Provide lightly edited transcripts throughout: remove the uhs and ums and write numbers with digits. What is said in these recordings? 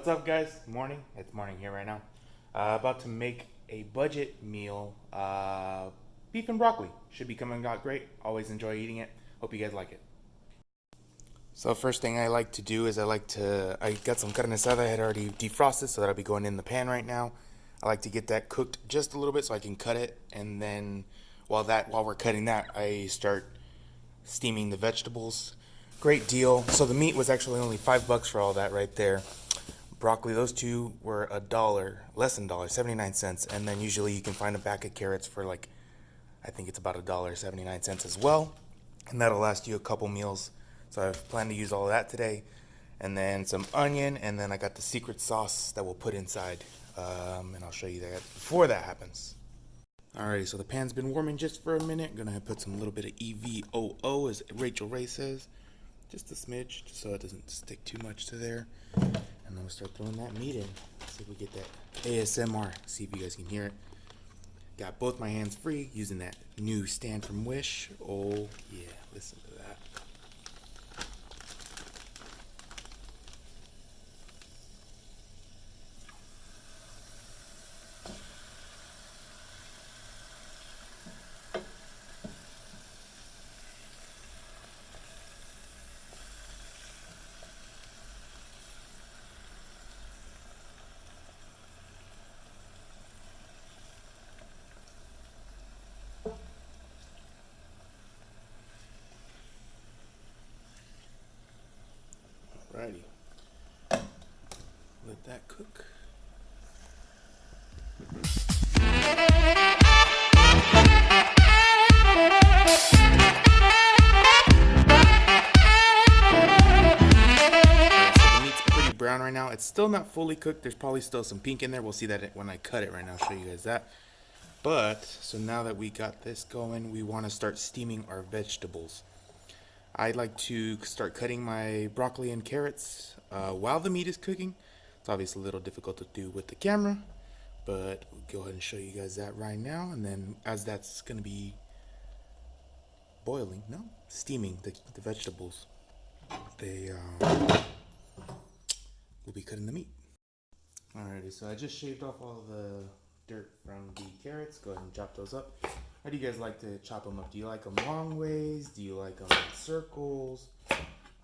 What's up, guys? Morning. It's morning here right now. About to make a budget meal. Beef and broccoli should be coming out great. Always enjoy eating it. Hope you guys like it. So first thing I like to do is I got some carne asada I had already defrosted, so that'll be going in the pan right now. I like to get that cooked just a little bit so I can cut it, and then while we're cutting that, I start steaming the vegetables. Great deal. So the meat was actually only $5 for all that right there. Broccoli, those two were $1, less than $1, 79 cents, and then usually you can find a bag of carrots for like, I think it's about $1.79 as well, and that'll last you a couple meals. So I've planned to use all of that today, and then some onion, and then I got the secret sauce that we'll put inside, and I'll show you that before that happens. Alrighty, so the pan's been warming just for a minute. I'm gonna put some little bit of EVOO, as Rachel Ray says, just a smidge, just so it doesn't stick too much to there. And then we'll start throwing that meat in. See if we get that ASMR. See if you guys can hear it. Got both my hands free using that new stand from Wish. Oh yeah, listen to that. Alrighty. Let that cook. So the meat's pretty brown right now. It's still not fully cooked. There's probably still some pink in there. We'll see that when I cut it right now. I'll show you guys that. But, so now that we got this going, we want to start steaming our vegetables. I like to start cutting my broccoli and carrots while the meat is cooking. It's obviously a little difficult to do with the camera, but we'll go ahead and show you guys that right now. And then as that's going to be steaming the vegetables, we'll be cutting the meat. Alrighty, so I just shaved off all the dirt from the carrots. Go ahead and chop those up. How do you guys like to chop them up? Do you like them long ways? Do you like them in circles?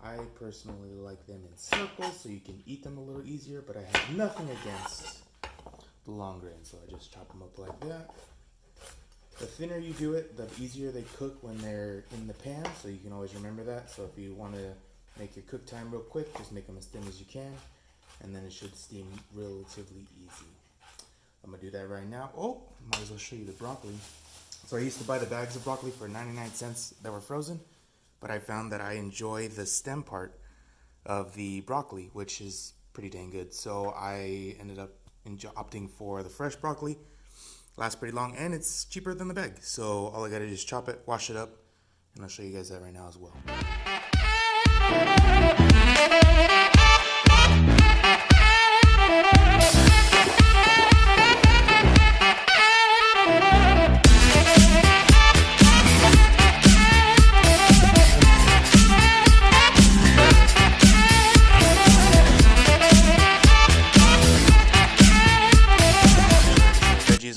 I personally like them in circles so you can eat them a little easier, but I have nothing against the longer end, so I just chop them up like that. The thinner you do it, the easier they cook when they're in the pan, so you can always remember that. So if you want to make your cook time real quick, just make them as thin as you can, and then it should steam relatively easy. I'm going to do that right now. Oh, might as well show you the broccoli. So I used to buy the bags of broccoli for 99 cents that were frozen, but I found that I enjoy the stem part of the broccoli, which is pretty dang good. So I ended up opting for the fresh broccoli. Lasts pretty long, and it's cheaper than the bag. So all I gotta do is chop it, wash it up, and I'll show you guys that right now as well.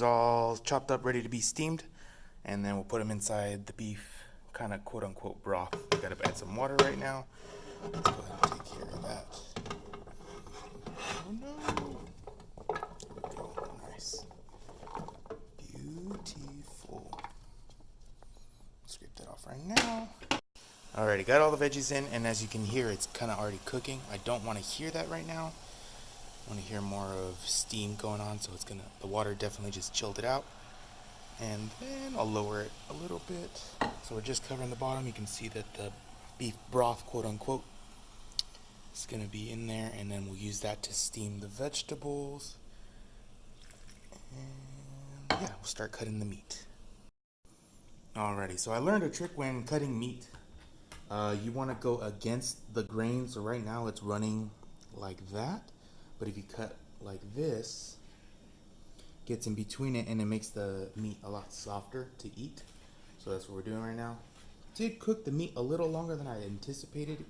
All chopped up, ready to be steamed, and then we'll put them inside the beef, kind of quote unquote broth. I gotta add some water right now. Let's go ahead and take care of that. Oh no! There we go. Nice. Beautiful. Scrape that off right now. Alrighty, got all the veggies in, and as you can hear, it's kind of already cooking. I don't want to hear that right now. I want to hear more of steam going on, so the water definitely just chilled it out. And then I'll lower it a little bit. So we're just covering the bottom. You can see that the beef broth, quote unquote, is going to be in there, and then we'll use that to steam the vegetables. And yeah, we'll start cutting the meat. Alrighty, so I learned a trick when cutting meat. You want to go against the grain, so right now it's running like that. But if you cut like this, gets in between it and it makes the meat a lot softer to eat. So that's what we're doing right now. Did cook the meat a little longer than I anticipated.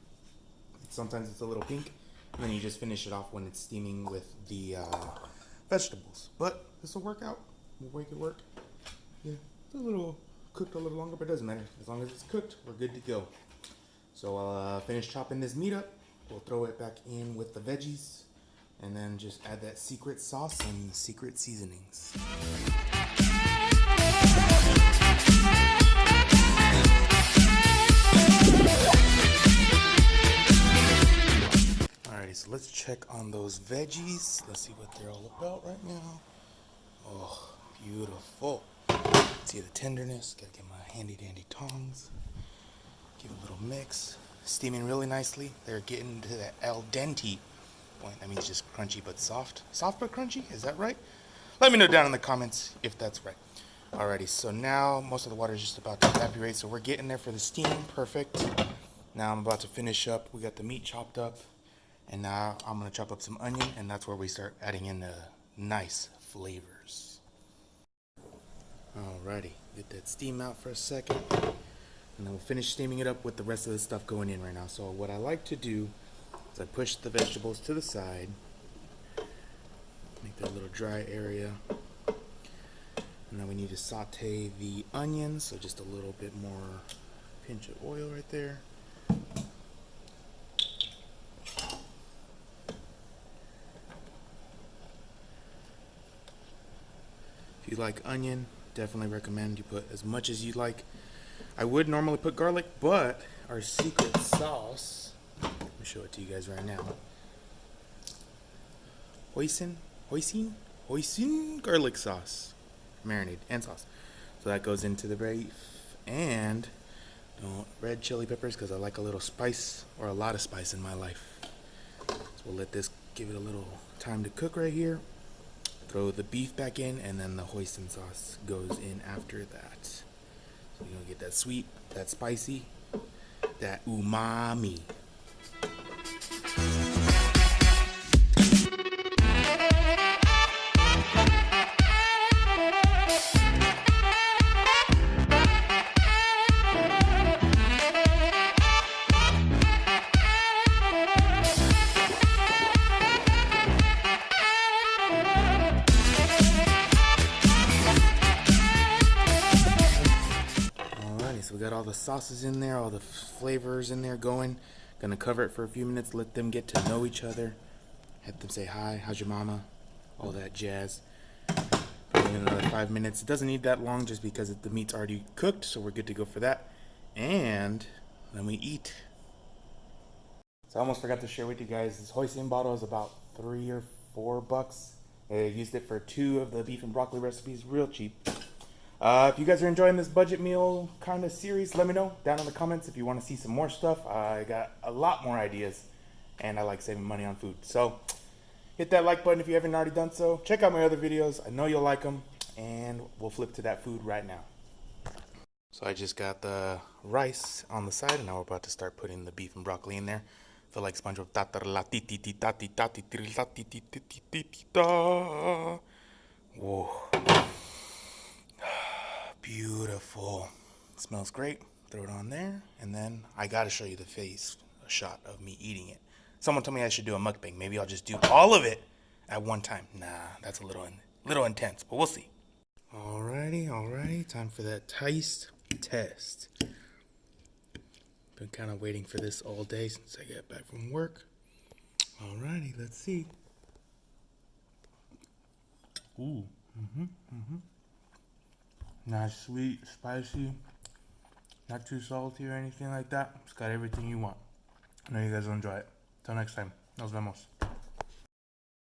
Sometimes it's a little pink, And then you just finish it off when it's steaming with the vegetables. But this will work out. We'll make it work. Yeah, it's a little cooked a little longer, but it doesn't matter. As long as it's cooked, we're good to go. So I'll finish chopping this meat up. We'll throw it back in with the veggies. And then just add that secret sauce and secret seasonings. Alrighty, so let's check on those veggies. Let's see what they're all about right now. Oh, beautiful. See the tenderness. Gotta get my handy dandy tongs. Give it a little mix. Steaming really nicely. They're getting to that al dente point. That means just crunchy but soft. Soft but crunchy? Is that right? Let me know down in the comments if that's right. Alrighty, so now most of the water is just about to evaporate. So we're getting there for the steam. Perfect. Now I'm about to finish up. We got the meat chopped up. And now I'm going to chop up some onion. And that's where we start adding in the nice flavors. Alrighty, get that steam out for a second. And then we'll finish steaming it up with the rest of the stuff going in right now. So what I like to do is I push the vegetables to the side. Make that little dry area. And then we need to saute the onions. So just a little bit more pinch of oil right there. If you like onion, definitely recommend you put as much as you like. I would normally put garlic, but our secret sauce, let me show it to you guys right now. Hoisin garlic sauce, marinade and sauce. So that goes into the beef, and red chili peppers because I like a little spice or a lot of spice in my life. So we'll let this give it a little time to cook right here. Throw the beef back in, and then the hoisin sauce goes in after that. So you're gonna get that sweet, that spicy, that umami. So we got all the sauces in there, all the flavors in there going. Gonna cover it for a few minutes, let them get to know each other. Have them say hi, how's your mama? All that jazz. Probably another 5 minutes. It doesn't need that long just because the meat's already cooked, so we're good to go for that. And then we eat. So I almost forgot to share with you guys, this hoisin bottle is about $3 or $4. I used it for 2 of the beef and broccoli recipes, real cheap. If you guys are enjoying this budget meal kind of series, let me know down in the comments if you want to see some more stuff. I got a lot more ideas, and I like saving money on food. So hit that like button if you haven't already done so. Check out my other videos. I know you'll like them, and we'll flip to that food right now. So I just got the rice on the side, and now we're about to start putting the beef and broccoli in there. I feel like SpongeBob. Whoa. Beautiful. It smells great. Throw it on there, and then I gotta show you the face, a shot of me eating it. Someone told me I should do a mukbang. Maybe I'll just do all of it at one time. Nah, that's a little intense, but we'll see. Alrighty. Time for that taste test. Been kind of waiting for this all day since I got back from work. Alrighty, let's see. Ooh. Not sweet, spicy, not too salty or anything like that. It's got everything you want. I know you guys will enjoy it. Till next time, nos vemos.